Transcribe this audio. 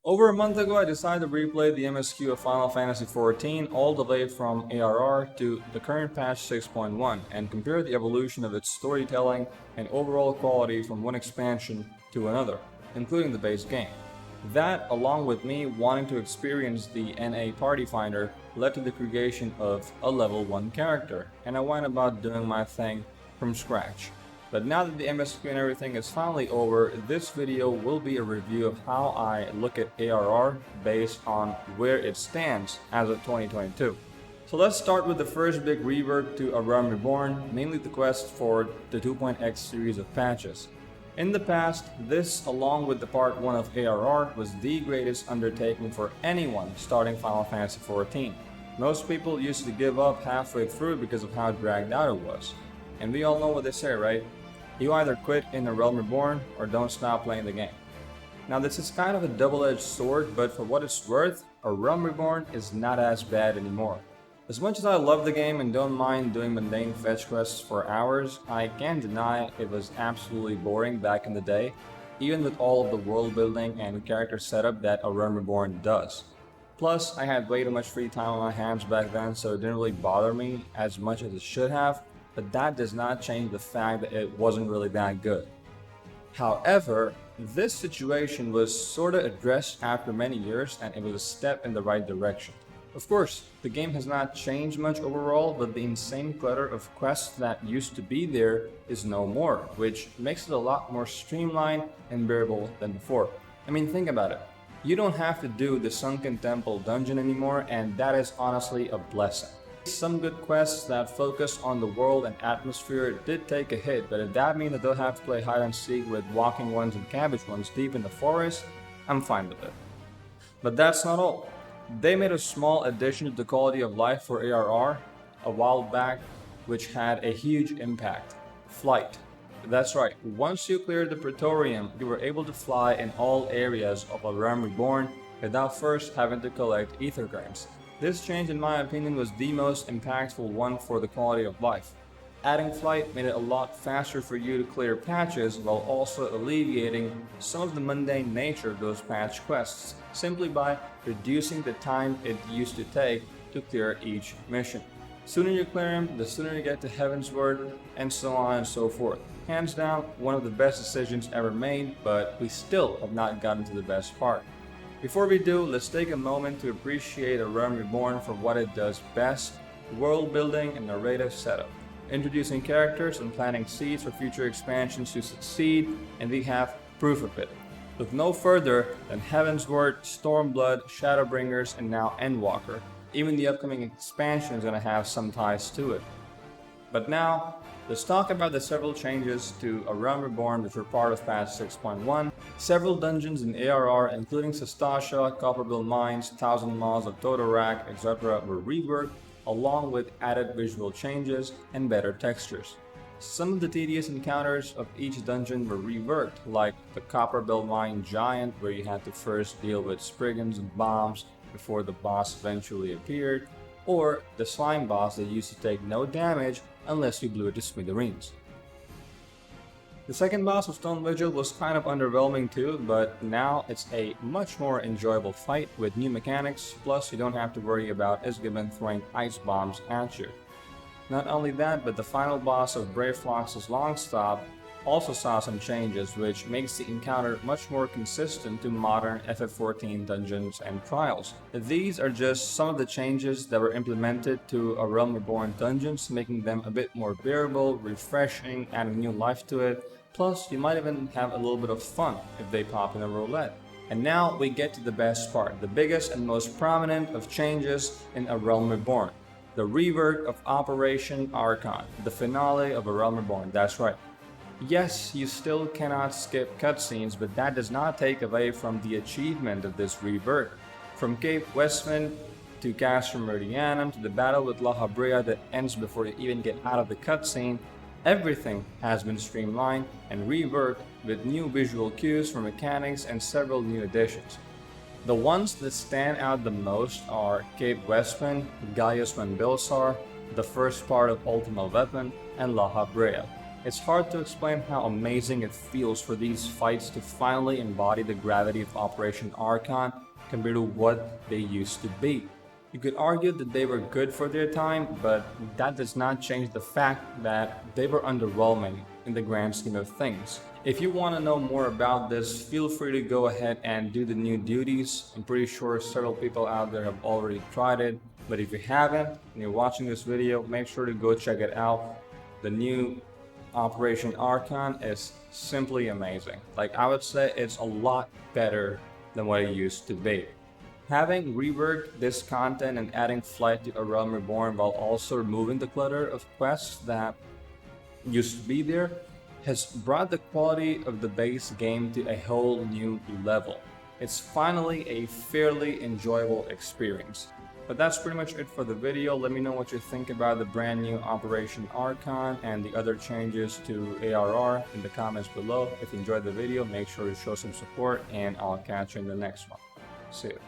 Over a month ago, I decided to replay the MSQ of Final Fantasy XIV all the way from ARR to the current patch 6.1 and compare the evolution of its storytelling and overall quality from one expansion to another, including the base game. That, along with me wanting to experience the NA Party Finder, led to the creation of a level 1 character, and I went about doing my thing from scratch. But now that the MSQ and everything is finally over, this video will be a review of how I look at ARR based on where it stands as of 2022. So let's start with the first big rework to A Realm Reborn, mainly the quest for the 2.x series of patches. In the past, this, along with the part 1 of ARR, was the greatest undertaking for anyone starting Final Fantasy XIV. Most people used to give up halfway through because of how dragged out it was. And we all know what they say, right? You either quit in A Realm Reborn or don't stop playing the game. Now this is kind of a double-edged sword, but for what it's worth, A Realm Reborn is not as bad anymore. As much as I love the game and don't mind doing mundane fetch quests for hours, I can't deny it was absolutely boring back in the day, even with all of the world building and character setup that A Realm Reborn does. Plus, I had way too much free time on my hands back then, so it didn't really bother me as much as it should have, but that does not change the fact that it wasn't really that good. However, this situation was sorta addressed after many years and it was a step in the right direction. Of course, the game has not changed much overall, but the insane clutter of quests that used to be there is no more, which makes it a lot more streamlined and bearable than before. I mean, think about it. You don't have to do the Sunken Temple dungeon anymore, and that is honestly a blessing. Some good quests that focus on the world and atmosphere did take a hit, but if that means that they'll have to play hide and seek with walking ones and cabbage ones deep in the forest, I'm fine with it. But that's not all. They made a small addition to the quality of life for ARR a while back, which had a huge impact. Flight. That's right, once you cleared the Praetorium, you were able to fly in all areas of A Realm Reborn without first having to collect ether grains. This change, in my opinion, was the most impactful one for the quality of life. Adding flight made it a lot faster for you to clear patches while also alleviating some of the mundane nature of those patch quests, simply by reducing the time it used to take to clear each mission. The sooner you clear them, the sooner you get to Heavensward, and so on and so forth. Hands down, one of the best decisions ever made, but we still have not gotten to the best part. Before we do, let's take a moment to appreciate A Realm Reborn for what it does best: world building and narrative setup, introducing characters and planting seeds for future expansions to succeed, and we have proof of it. Look no further than Heavensward, Stormblood, Shadowbringers, and now Endwalker. Even the upcoming expansion is going to have some ties to it. But now, let's talk about the several changes to A Realm Reborn which were part of patch 6.1. Several dungeons in ARR, including Sestasha, Copperbill Mines, Thousand Maws of Totorak, etc. were reworked, along with added visual changes and better textures. Some of the tedious encounters of each dungeon were reworked, like the Copperbill Mine Giant, where you had to first deal with Spriggans and bombs before the boss eventually appeared, or the slime boss that used to take no damage unless you blew it to smithereens. The second boss of Stone Vigil was kind of underwhelming too, but now it's a much more enjoyable fight with new mechanics, plus you don't have to worry about Isgibbon throwing ice bombs at you. Not only that, but the final boss of Brave Flox's Longstop also saw some changes, which makes the encounter much more consistent to modern FF14 dungeons and trials. These are just some of the changes that were implemented to A Realm Reborn dungeons, making them a bit more bearable, refreshing, adding new life to it. Plus, you might even have a little bit of fun if they pop in a roulette. And now we get to the best part, the biggest and most prominent of changes in A Realm Reborn. The rework of Operation Archon, the finale of A Realm Reborn, that's right. Yes, you still cannot skip cutscenes, but that does not take away from the achievement of this rework. From Cape Westwind to Castrum Meridianum to the battle with La Habrea that ends before you even get out of the cutscene, everything has been streamlined and reworked with new visual cues for mechanics and several new additions. The ones that stand out the most are Cape Westwind, Gaius Van Bilsar, the first part of Ultima Weapon, and La Habrea. It's hard to explain how amazing it feels for these fights to finally embody the gravity of Operation Archon compared to what they used to be. You could argue that they were good for their time, but that does not change the fact that they were underwhelming in the grand scheme of things. If you want to know more about this, feel free to go ahead and do the new duties. I'm pretty sure several people out there have already tried it, but if you haven't and you're watching this video, make sure to go check it out. The new Operation Archon is simply amazing. Like, I would say it's a lot better than what it used to be. Having reworked this content and adding Flight to A Realm Reborn while also removing the clutter of quests that used to be there has brought the quality of the base game to a whole new level. It's finally a fairly enjoyable experience. But that's pretty much it for the video. Let me know what you think about the brand new Operation Archon and the other changes to ARR in the comments below. If you enjoyed the video, make sure to show some support, and I'll catch you in the next one. See you.